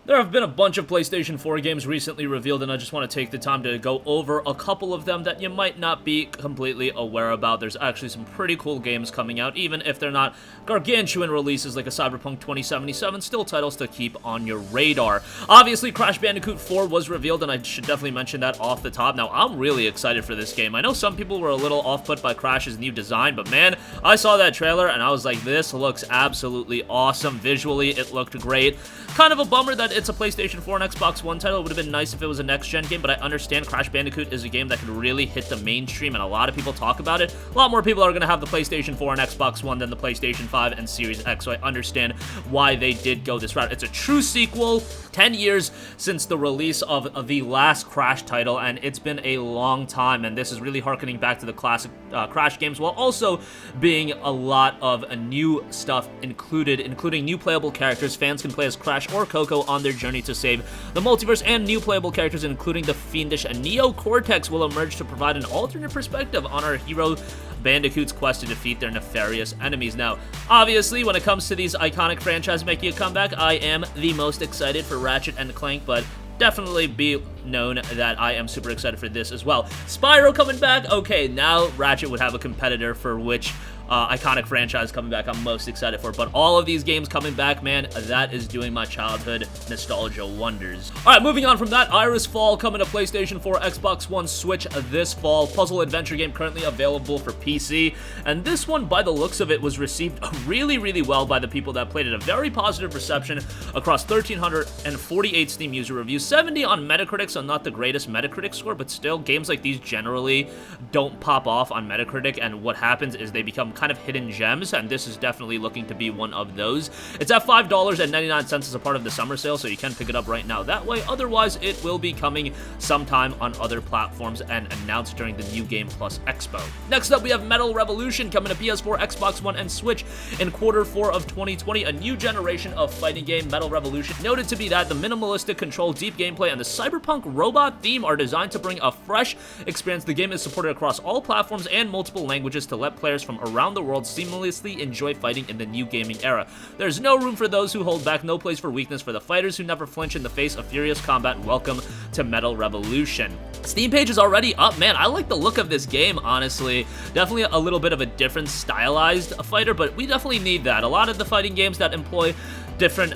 There have been a bunch of PlayStation 4 games recently revealed, and I just want to take the time to go over a couple of them that you might not be completely aware about. There's actually some pretty cool games coming out, even if they're not gargantuan releases like a Cyberpunk 2077, still titles to keep on your radar. Obviously, Crash Bandicoot 4 was revealed, and I should definitely mention that off the top. Now, I'm really excited for this game. I know some people were a little off-put by Crash's new design, but man, I saw that trailer, and I was like, this looks absolutely awesome. Visually, it looked great. Kind of a bummer that it's a PlayStation 4 and Xbox One title. It would have been nice if it was a next-gen game, but I understand Crash Bandicoot is a game that could really hit the mainstream, and a lot of people talk about it. A lot more people are going to have the PlayStation 4 and Xbox One than the PlayStation 5 and Series X, so I understand why they did go this route. It's a true sequel, 10 years since the release of the last Crash title, and it's been a long time, and this is really harkening back to the classic Crash games, while also being a lot of new stuff included, including new playable characters. Fans can play as Crash or Coco on their journey to save the multiverse, and new playable characters, including the fiendish Neo Cortex, will emerge to provide an alternate perspective on our hero Bandicoot's quest to defeat their nefarious enemies. Now, obviously, when it comes to these iconic franchises making a comeback, I am the most excited for Ratchet and Clank, but definitely be known that I am super excited for this as well. Spyro coming back. Okay, now Ratchet would have a competitor for which iconic franchise coming back I'm most excited for. But all of these games coming back, man, that is doing my childhood nostalgia wonders. Alright, moving on from that, Iris Fall coming to PlayStation 4, Xbox One, Switch this fall. Puzzle adventure game currently available for PC. And this one, by the looks of it, was received really, really well by the people that played it. A very positive reception across 1,348 Steam user reviews, 70 on Metacritic, so not the greatest Metacritic score, but still, games like these generally don't pop off on Metacritic, and what happens is they become kind of hidden gems, and this is definitely looking to be one of those. It's at $5.99 as a part of the summer sale, so you can pick it up right now that way. Otherwise, it will be coming sometime on other platforms and announced during the New Game Plus Expo. Next up, we have Metal Revolution coming to PS4, Xbox One, and Switch in Q4 of 2020. A new generation of fighting game, Metal Revolution, noted to be that the minimalistic control, deep gameplay, and the cyberpunk robot theme are designed to bring a fresh experience. The game is supported across all platforms and multiple languages to let players from around the world seamlessly enjoy fighting in the new gaming era. There's no room for those who hold back, no place for weakness. For the fighters who never flinch in the face of furious combat, welcome to Metal Revolution. Steam page is already up, man. I like the look of this game, honestly. Definitely a little bit of a different stylized fighter, but we definitely need that. A lot of the fighting games that employ different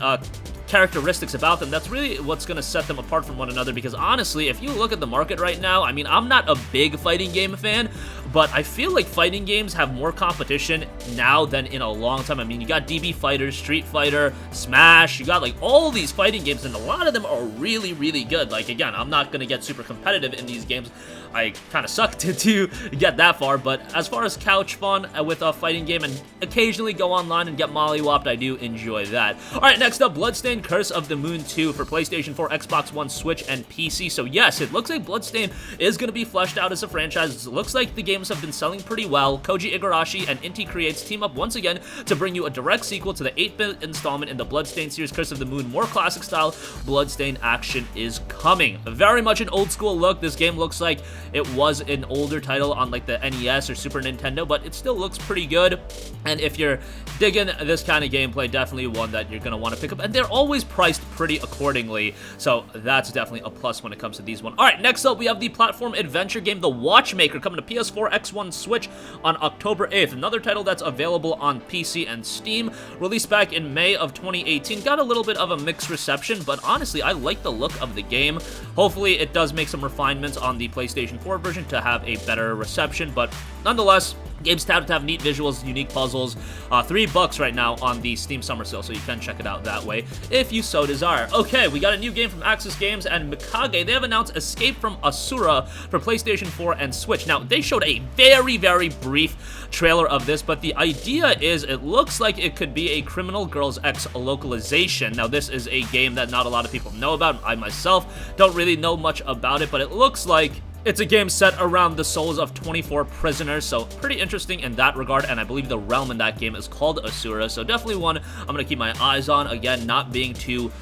characteristics about them, that's really what's going to set them apart from one another, because honestly, if you look at the market right now, I mean, I'm not a big fighting game fan, but I feel like fighting games have more competition now than in a long time. I mean, you got DB Fighter, Street Fighter, Smash, you got like all these fighting games, and a lot of them are really, really good. Like, again, I'm not going to get super competitive in these games. I kind of suck to get that far, but as far as couch fun with a fighting game and occasionally go online and get mollywopped, I do enjoy that. Alright, next up, Bloodstained Curse of the Moon 2 for PlayStation 4, Xbox One, Switch, and PC. So yes, it looks like Bloodstained is going to be fleshed out as a franchise. It looks like the games have been selling pretty well. Koji Igarashi and Inti Creates team up once again to bring you a direct sequel to the 8-bit installment in the Bloodstained series, Curse of the Moon. More classic style Bloodstained action is coming. Very much an old school look. This game looks like it was an older title on like the NES or Super Nintendo, but it still looks pretty good. And if you're digging this kind of gameplay, definitely one that you're going to want to pick up. And they're always priced pretty accordingly, so that's definitely a plus when it comes to these ones. Alright, next up we have the platform adventure game The Watchmaker coming to PS4, X1, Switch on October 8th. Another title that's available on PC and Steam. Released back in May of 2018. Got a little bit of a mixed reception, but honestly, I like the look of the game. Hopefully, it does make some refinements on the PlayStation 4 version to have a better reception, but nonetheless, game's touted to have neat visuals, unique puzzles. $3 right now on the Steam Summer Sale, so you can check it out that way if you so desire. Okay, we got a new game from Axis Games and Mikage. They have announced Escape from Asura for PlayStation 4 and Switch. Now, they showed a very, very brief trailer of this, but the idea is it looks like it could be a Criminal Girls X localization. Now, this is a game that not a lot of people know about. I myself don't really know much about it, but it looks like it's a game set around the souls of 24 prisoners, so pretty interesting in that regard, and I believe the realm in that game is called Asura, so definitely one I'm going to keep my eyes on. Again, not being too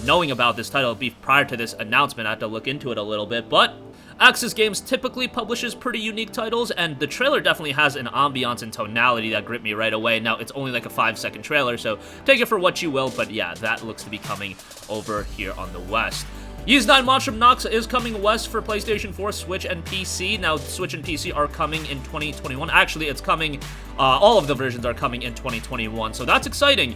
knowing about this title prior to this announcement, I had to look into it a little bit, but Axis Games typically publishes pretty unique titles, and the trailer definitely has an ambiance and tonality that gripped me right away. Now, it's only like a 5-second trailer, so take it for what you will, but yeah, that looks to be coming over here on the West. YZ9 Mushroom Maze is coming west for PlayStation 4, Switch, and PC. Now, Switch and PC are coming in 2021. Actually, it's coming, all of the versions are coming in 2021, so that's exciting.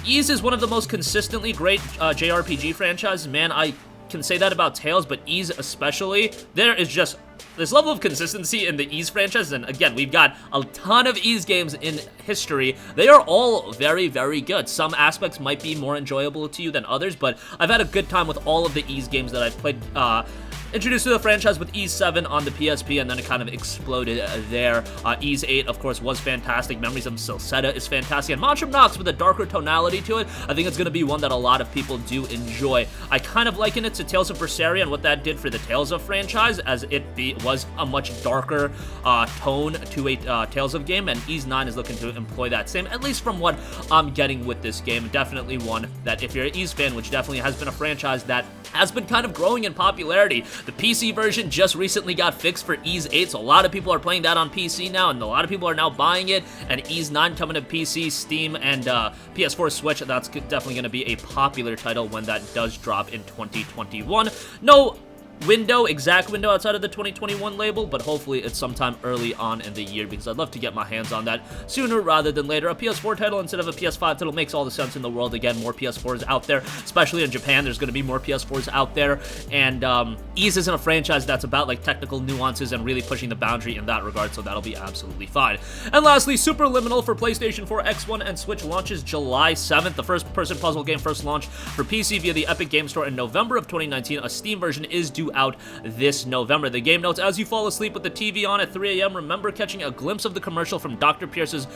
Ys is one of the most consistently great JRPG franchises. Man, I can say that about Tales, but Ys especially. There is just this level of consistency in the Ys franchise, and again, we've got a ton of Ys games in history. They are all very, very good. Some aspects might be more enjoyable to you than others, but I've had a good time with all of the Ys games that I've played. Introduced to the franchise with Ys 7 on the PSP, and then it kind of exploded there. Ys 8, of course, was fantastic. Memories of Silseta is fantastic. And Mushroom Maze with a darker tonality to it, I think it's going to be one that a lot of people do enjoy. I kind of liken it to Tales of Berseria and what that did for the Tales of franchise, as it was a much darker tone to a Tales of game, and YZ9 is looking to employ that same, at least from what I'm getting with this game. Definitely one that, if you're an Ys fan, which definitely has been a franchise that has been kind of growing in popularity. The PC version just recently got fixed for Ys 8, so a lot of people are playing that on PC now, and a lot of people are now buying it, and Ys9 coming to PC, Steam, and PS4 Switch. That's definitely going to be a popular title when that does drop in 2021. No exact window outside of the 2021 label, but hopefully it's sometime early on in the year, because I'd love to get my hands on that sooner rather than later. A PS4 title instead of a PS5 title makes all the sense in the world. Again, more PS4s out there, especially in Japan. There's going to be more PS4s out there, and Ys isn't a franchise that's about like technical nuances and really pushing the boundary in that regard, so that'll be absolutely fine. And lastly, Superluminal for PlayStation 4, X1, and Switch launches July 7th. The first-person puzzle game first launched for PC via the Epic Game Store in November of 2019. A Steam version is due out this November. The game notes: as you fall asleep with the TV on at 3 a.m., remember catching a glimpse of the commercial from Dr. Pierce's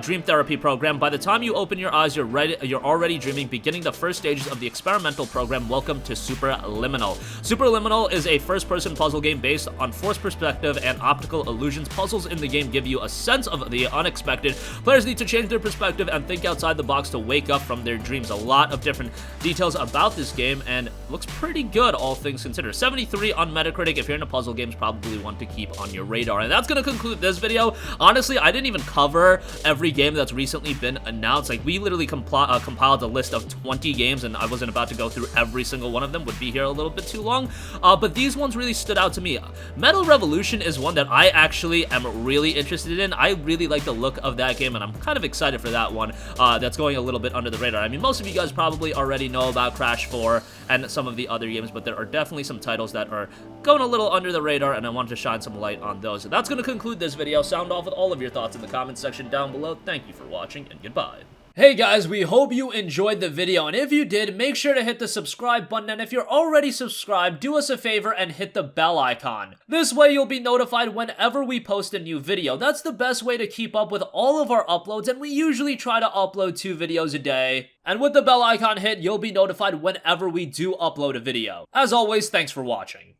dream therapy program. By the time you open your eyes, you're already dreaming, beginning the first stages of the experimental program. Welcome to Superluminal. Superluminal is a first-person puzzle game based on forced perspective and optical illusions. Puzzles in the game give you a sense of the unexpected. Players need to change their perspective and think outside the box to wake up from their dreams. A lot of different details about this game, and looks pretty good, all things considered. 73 on Metacritic. If you're into puzzle games, probably one to keep on your radar. And that's going to conclude this video. Honestly, I didn't even cover every game that's recently been announced. Like, we literally compiled a list of 20 games, and I wasn't about to go through every single one of them. Would be here a little bit too long. But these ones really stood out to me. Metal Revolution is one that I actually am really interested in. I really like the look of that game, and I'm kind of excited for that one. That's going a little bit under the radar. I mean, most of you guys probably already know about Crash 4 and some of the other games, but there are definitely some titles that are going a little under the radar, and I wanted to shine some light on those. So that's going to conclude this video. Sound off with all of your thoughts in the comments section down below. Thank you for watching, and goodbye. Hey guys, we hope you enjoyed the video, and if you did, make sure to hit the subscribe button, and if you're already subscribed, do us a favor and hit the bell icon. This way you'll be notified whenever we post a new video. That's the best way to keep up with all of our uploads, and we usually try to upload 2 videos a day. And with the bell icon hit, you'll be notified whenever we do upload a video. As always, thanks for watching.